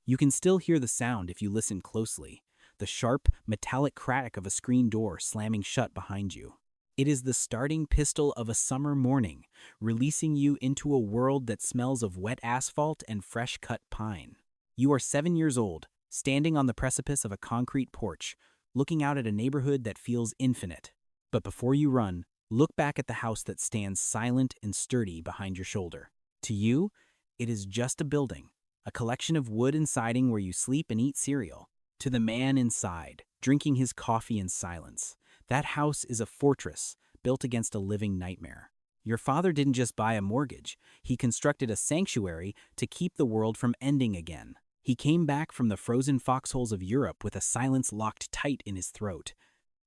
You can still hear the sound if you listen closely, the sharp, metallic crack of a screen door slamming shut behind you. It is the starting pistol of a summer morning, releasing you into a world that smells of wet asphalt and fresh-cut pine. You are 7 years old, standing on the precipice of a concrete porch, looking out at a neighborhood that feels infinite. But before you run, look back at the house that stands silent and sturdy behind your shoulder. To you, it is just a building, a collection of wood and siding where you sleep and eat cereal. To the man inside, drinking his coffee in silence, that house is a fortress built against a living nightmare. Your father didn't just buy a mortgage, he constructed a sanctuary to keep the world from ending again. He came back from the frozen foxholes of Europe with a silence locked tight in his throat.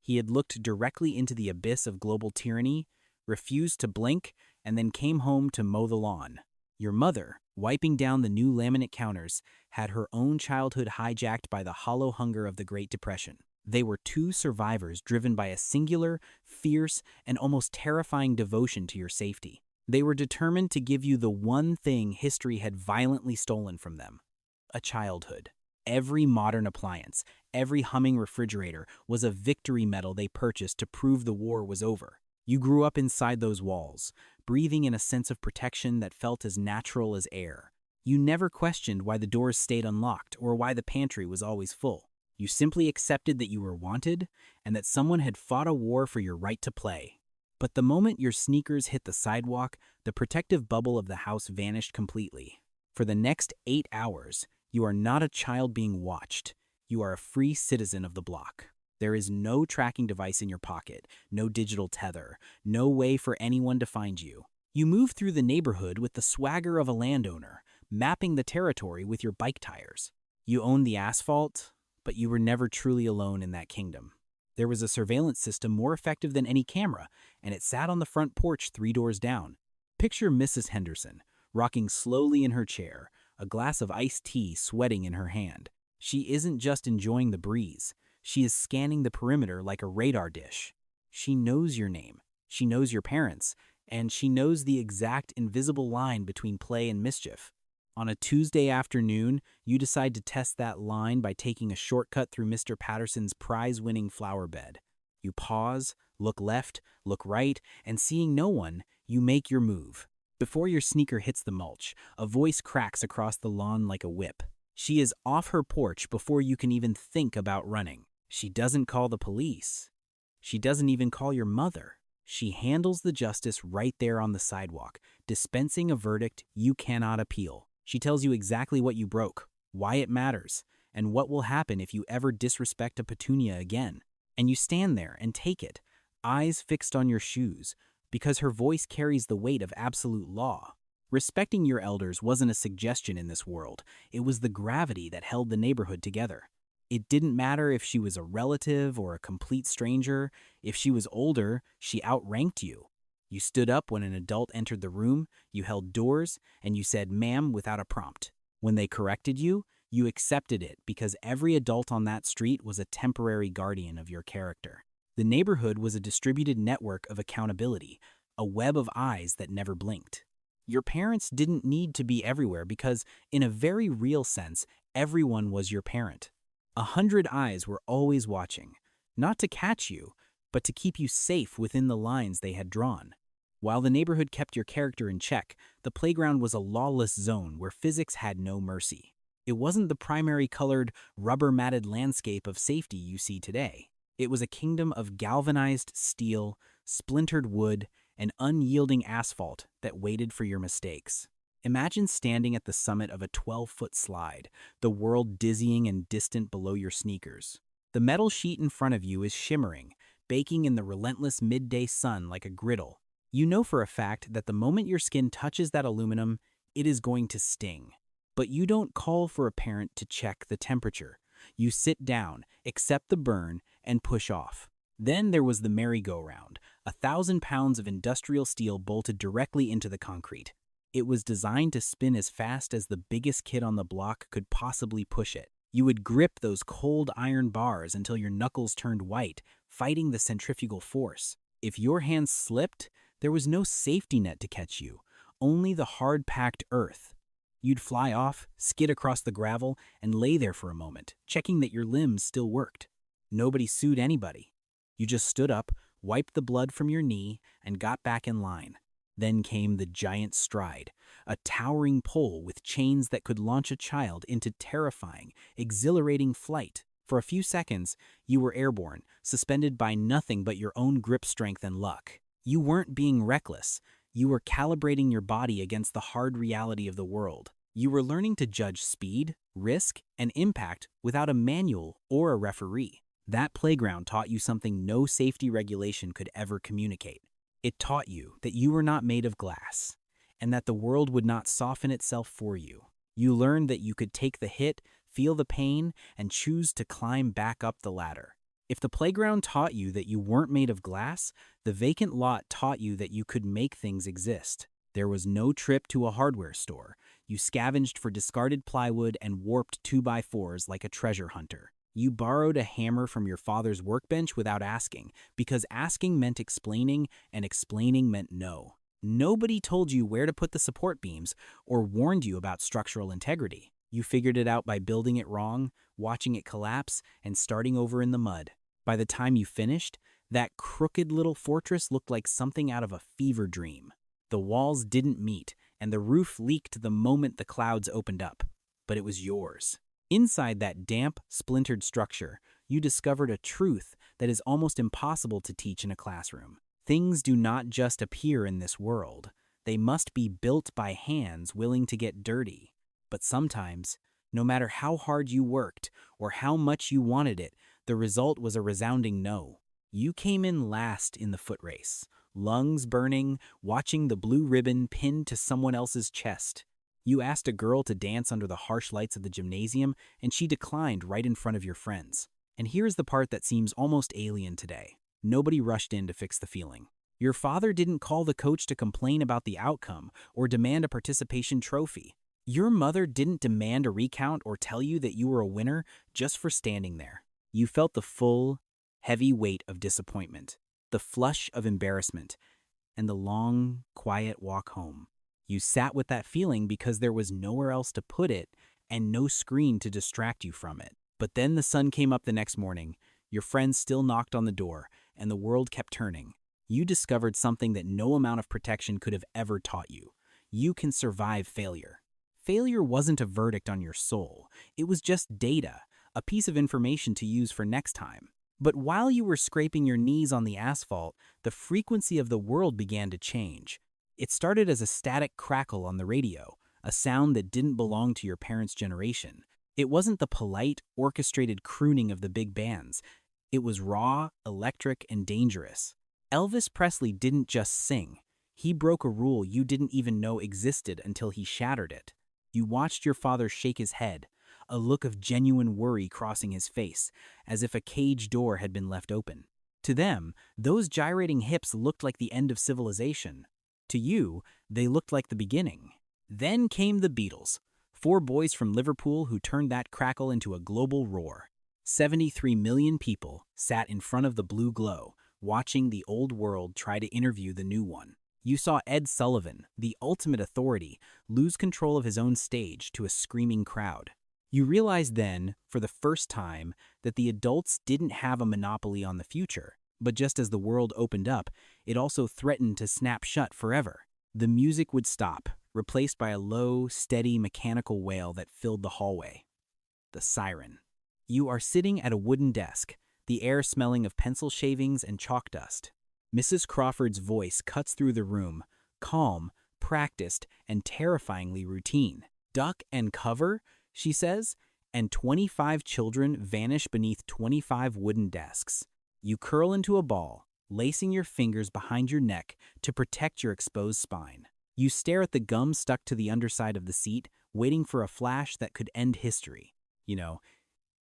He had looked directly into the abyss of global tyranny, refused to blink, and then came home to mow the lawn. Your mother, wiping down the new laminate counters, had her own childhood hijacked by the hollow hunger of the Great Depression. They were two survivors driven by a singular, fierce, and almost terrifying devotion to your safety. They were determined to give you the one thing history had violently stolen from them: a childhood. Every modern appliance, every humming refrigerator was a victory medal they purchased to prove the war was over. You grew up inside those walls, breathing in a sense of protection that felt as natural as air. You never questioned why the doors stayed unlocked or why the pantry was always full. You simply accepted that you were wanted and that someone had fought a war for your right to play. But the moment your sneakers hit the sidewalk, the protective bubble of the house vanished completely. For the next 8 hours, you are not a child being watched. You are a free citizen of the block. There is no tracking device in your pocket, no digital tether, no way for anyone to find you. You move through the neighborhood with the swagger of a landowner, mapping the territory with your bike tires. You own the asphalt, but you were never truly alone in that kingdom. There was a surveillance system more effective than any camera, and it sat on the front porch 3 doors down. Picture Mrs. Henderson, rocking slowly in her chair, a glass of iced tea sweating in her hand. She isn't just enjoying the breeze. She is scanning the perimeter like a radar dish. She knows your name, she knows your parents, and she knows the exact invisible line between play and mischief. On a Tuesday afternoon, you decide to test that line by taking a shortcut through Mr. Patterson's prize-winning flower bed. You pause, look left, look right, and seeing no one, you make your move. Before your sneaker hits the mulch, a voice cracks across the lawn like a whip. She is off her porch before you can even think about running. She doesn't call the police. She doesn't even call your mother. She handles the justice right there on the sidewalk, dispensing a verdict you cannot appeal. She tells you exactly what you broke, why it matters, and what will happen if you ever disrespect a petunia again. And you stand there and take it, eyes fixed on your shoes, because her voice carries the weight of absolute law. Respecting your elders wasn't a suggestion in this world. It was the gravity that held the neighborhood together. It didn't matter if she was a relative or a complete stranger. If she was older, she outranked you. You stood up when an adult entered the room, you held doors, and you said "ma'am" without a prompt. When they corrected you, you accepted it because every adult on that street was a temporary guardian of your character. The neighborhood was a distributed network of accountability, a web of eyes that never blinked. Your parents didn't need to be everywhere because, in a very real sense, everyone was your parent. 100 eyes were always watching, not to catch you, but to keep you safe within the lines they had drawn. While the neighborhood kept your character in check, the playground was a lawless zone where physics had no mercy. It wasn't the primary colored, rubber-matted landscape of safety you see today. It was a kingdom of galvanized steel, splintered wood, and unyielding asphalt that waited for your mistakes. Imagine standing at the summit of a 12-foot slide, the world dizzying and distant below your sneakers. The metal sheet in front of you is shimmering, baking in the relentless midday sun like a griddle. You know for a fact that the moment your skin touches that aluminum, it is going to sting. But you don't call for a parent to check the temperature. You sit down, accept the burn, and push off. Then there was the merry-go-round, 1,000 pounds of industrial steel bolted directly into the concrete. It was designed to spin as fast as the biggest kid on the block could possibly push it. You would grip those cold iron bars until your knuckles turned white, fighting the centrifugal force. If your hands slipped, there was no safety net to catch you, only the hard-packed earth. You'd fly off, skid across the gravel, and lay there for a moment, checking that your limbs still worked. Nobody sued anybody. You just stood up, wiped the blood from your knee, and got back in line. Then came the giant stride, a towering pole with chains that could launch a child into terrifying, exhilarating flight. For a few seconds, you were airborne, suspended by nothing but your own grip strength and luck. You weren't being reckless. You were calibrating your body against the hard reality of the world. You were learning to judge speed, risk, and impact without a manual or a referee. That playground taught you something no safety regulation could ever communicate. It taught you that you were not made of glass, and that the world would not soften itself for you. You learned that you could take the hit, feel the pain, and choose to climb back up the ladder. If the playground taught you that you weren't made of glass, the vacant lot taught you that you could make things exist. There was no trip to a hardware store. You scavenged for discarded plywood and warped 2x4s like a treasure hunter. You borrowed a hammer from your father's workbench without asking, because asking meant explaining, and explaining meant no. Nobody told you where to put the support beams or warned you about structural integrity. You figured it out by building it wrong, watching it collapse, and starting over in the mud. By the time you finished, that crooked little fortress looked like something out of a fever dream. The walls didn't meet, and the roof leaked the moment the clouds opened up. But it was yours. Inside that damp, splintered structure, you discovered a truth that is almost impossible to teach in a classroom. Things do not just appear in this world. They must be built by hands willing to get dirty. But sometimes, no matter how hard you worked or how much you wanted it, the result was a resounding no. You came in last in the foot race, lungs burning, watching the blue ribbon pinned to someone else's chest. You asked a girl to dance under the harsh lights of the gymnasium, and she declined right in front of your friends. And here's the part that seems almost alien today. Nobody rushed in to fix the feeling. Your father didn't call the coach to complain about the outcome or demand a participation trophy. Your mother didn't demand a recount or tell you that you were a winner just for standing there. You felt the full, heavy weight of disappointment, the flush of embarrassment, and the long, quiet walk home. You sat with that feeling because there was nowhere else to put it and no screen to distract you from it. But then the sun came up the next morning, your friends still knocked on the door, and the world kept turning. You discovered something that no amount of protection could have ever taught you. You can survive failure. Failure wasn't a verdict on your soul. It was just data, a piece of information to use for next time. But while you were scraping your knees on the asphalt, the frequency of the world began to change. It started as a static crackle on the radio, a sound that didn't belong to your parents' generation. It wasn't the polite, orchestrated crooning of the big bands. It was raw, electric, and dangerous. Elvis Presley didn't just sing. He broke a rule you didn't even know existed until he shattered it. You watched your father shake his head, a look of genuine worry crossing his face, as if a cage door had been left open. To them, those gyrating hips looked like the end of civilization. To you, they looked like the beginning. Then came the Beatles, 4 boys from Liverpool who turned that crackle into a global roar. 73 million people sat in front of the blue glow, watching the old world try to interview the new one. You saw Ed Sullivan, the ultimate authority, lose control of his own stage to a screaming crowd. You realized then, for the first time, that the adults didn't have a monopoly on the future. But just as the world opened up, it also threatened to snap shut forever. The music would stop, replaced by a low, steady, mechanical wail that filled the hallway. The siren. You are sitting at a wooden desk, the air smelling of pencil shavings and chalk dust. Mrs. Crawford's voice cuts through the room, calm, practiced, and terrifyingly routine. "Duck and cover," she says, and 25 children vanish beneath 25 wooden desks. You curl into a ball, lacing your fingers behind your neck to protect your exposed spine. You stare at the gum stuck to the underside of the seat, waiting for a flash that could end history. You know,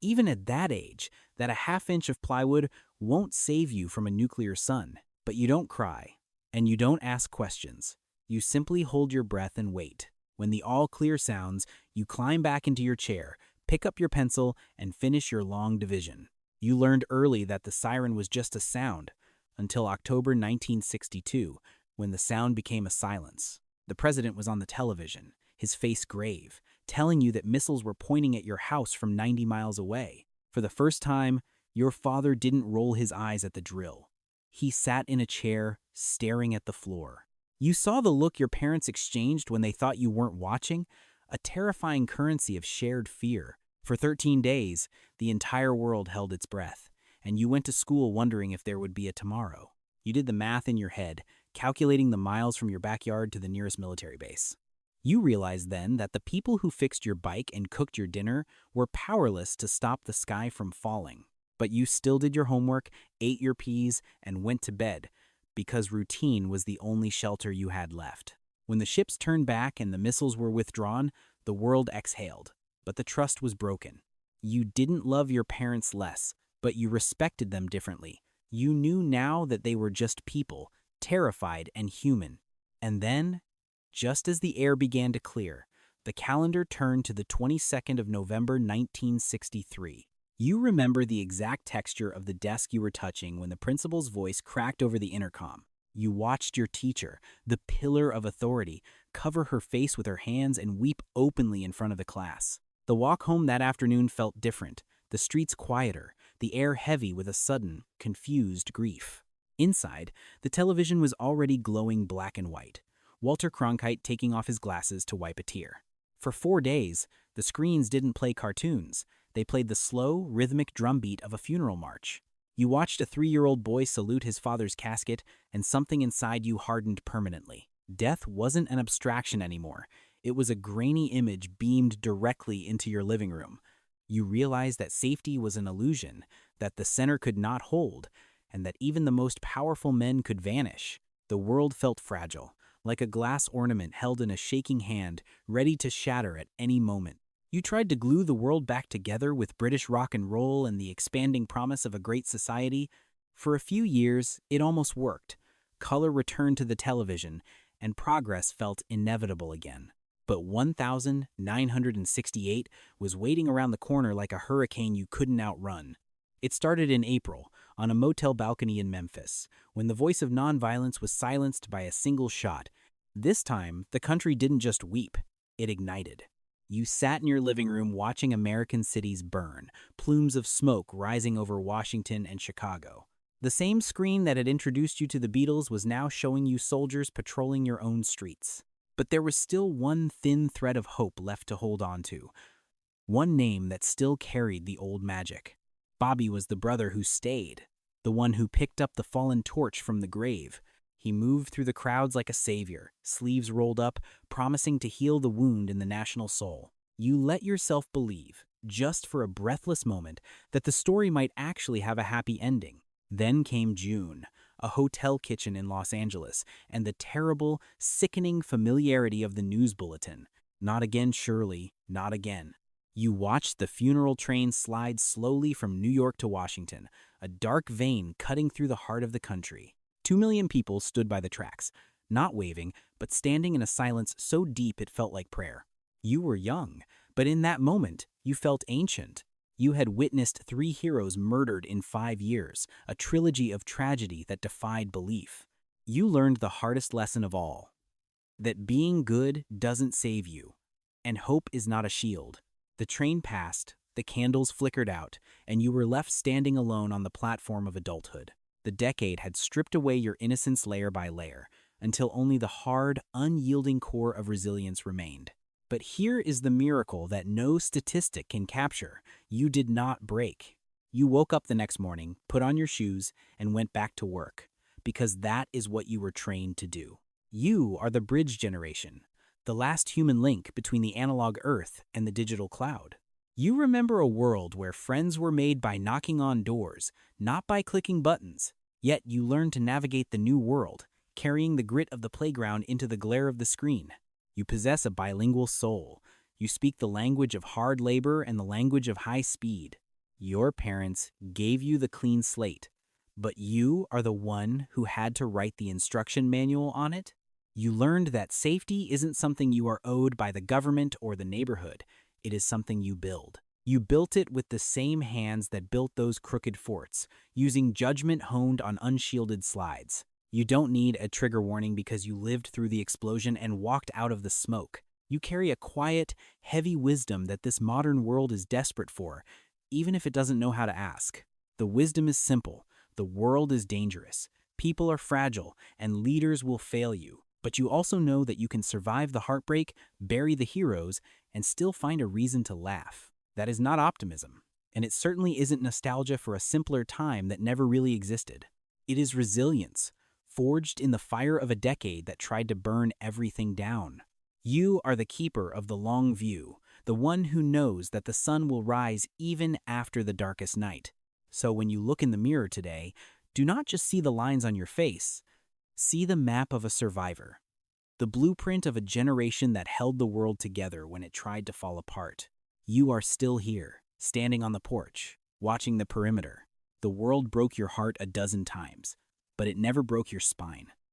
even at that age, that a half-inch of plywood won't save you from a nuclear sun. But you don't cry, and you don't ask questions. You simply hold your breath and wait. When the all-clear sounds, you climb back into your chair, pick up your pencil, and finish your long division. You learned early that the siren was just a sound, until October 1962, when the sound became a silence. The president was on the television, his face grave, telling you that missiles were pointing at your house from 90 miles away. For the first time, your father didn't roll his eyes at the drill. He sat in a chair, staring at the floor. You saw the look your parents exchanged when they thought you weren't watching, a terrifying currency of shared fear. For 13 days, the entire world held its breath, and you went to school wondering if there would be a tomorrow. You did the math in your head, calculating the miles from your backyard to the nearest military base. You realized then that the people who fixed your bike and cooked your dinner were powerless to stop the sky from falling. But you still did your homework, ate your peas, and went to bed, because routine was the only shelter you had left. When the ships turned back and the missiles were withdrawn, the world exhaled, but the trust was broken. You didn't love your parents less, but you respected them differently. You knew now that they were just people, terrified and human. And then, just as the air began to clear, the calendar turned to the 22nd of November 1963. You remember the exact texture of the desk you were touching when the principal's voice cracked over the intercom. You watched your teacher, the pillar of authority, cover her face with her hands and weep openly in front of the class. The walk home that afternoon felt different, the streets quieter, the air heavy with a sudden, confused grief. Inside, the television was already glowing black and white, Walter Cronkite taking off his glasses to wipe a tear. For 4 days, the screens didn't play cartoons. They played the slow, rhythmic drumbeat of a funeral march. You watched a 3-year-old boy salute his father's casket, and something inside you hardened permanently. Death wasn't an abstraction anymore. It was a grainy image beamed directly into your living room. You realized that safety was an illusion, that the center could not hold, and that even the most powerful men could vanish. The world felt fragile, like a glass ornament held in a shaking hand, ready to shatter at any moment. You tried to glue the world back together with British rock and roll and the expanding promise of a great society. For a few years, it almost worked. Color returned to the television, and progress felt inevitable again. But 1968 was waiting around the corner like a hurricane you couldn't outrun. It started in April, on a motel balcony in Memphis, when the voice of nonviolence was silenced by a single shot. This time, the country didn't just weep, it ignited. You sat in your living room watching American cities burn, plumes of smoke rising over Washington and Chicago. The same screen that had introduced you to the Beatles was now showing you soldiers patrolling your own streets. But there was still one thin thread of hope left to hold on to. One name that still carried the old magic. Bobby was the brother who stayed, the one who picked up the fallen torch from the grave. He moved through the crowds like a savior, sleeves rolled up, promising to heal the wound in the national soul. You let yourself believe, just for a breathless moment, that the story might actually have a happy ending. Then came June, a hotel kitchen in Los Angeles, and the terrible, sickening familiarity of the news bulletin. Not again, Shirley, not again. You watched the funeral train slide slowly from New York to Washington, a dark vein cutting through the heart of the country. 2 million people stood by the tracks, not waving, but standing in a silence so deep it felt like prayer. You were young, but in that moment, you felt ancient. You had witnessed 3 heroes murdered in 5 years, a trilogy of tragedy that defied belief. You learned the hardest lesson of all, that being good doesn't save you, and hope is not a shield. The train passed, the candles flickered out, and you were left standing alone on the platform of adulthood. The decade had stripped away your innocence layer by layer, until only the hard, unyielding core of resilience remained. But here is the miracle that no statistic can capture. You did not break. You woke up the next morning, put on your shoes, and went back to work, because that is what you were trained to do. You are the bridge generation, the last human link between the analog Earth and the digital cloud. You remember a world where friends were made by knocking on doors, not by clicking buttons. Yet you learned to navigate the new world, carrying the grit of the playground into the glare of the screen. You possess a bilingual soul. You speak the language of hard labor and the language of high speed. Your parents gave you the clean slate, but you are the one who had to write the instruction manual on it. You learned that safety isn't something you are owed by the government or the neighborhood. It is something you build. You built it with the same hands that built those crooked forts, using judgment honed on unshielded slides. You don't need a trigger warning because you lived through the explosion and walked out of the smoke. You carry a quiet, heavy wisdom that this modern world is desperate for, even if it doesn't know how to ask. The wisdom is simple. The world is dangerous. People are fragile, and leaders will fail you. But you also know that you can survive the heartbreak, bury the heroes, and still find a reason to laugh. That is not optimism. And it certainly isn't nostalgia for a simpler time that never really existed. It is resilience, forged in the fire of a decade that tried to burn everything down. You are the keeper of the long view, the one who knows that the sun will rise even after the darkest night. So when you look in the mirror today, do not just see the lines on your face. See the map of a survivor, the blueprint of a generation that held the world together when it tried to fall apart. You are still here, standing on the porch, watching the perimeter. The world broke your heart a dozen times, but it never broke your spine.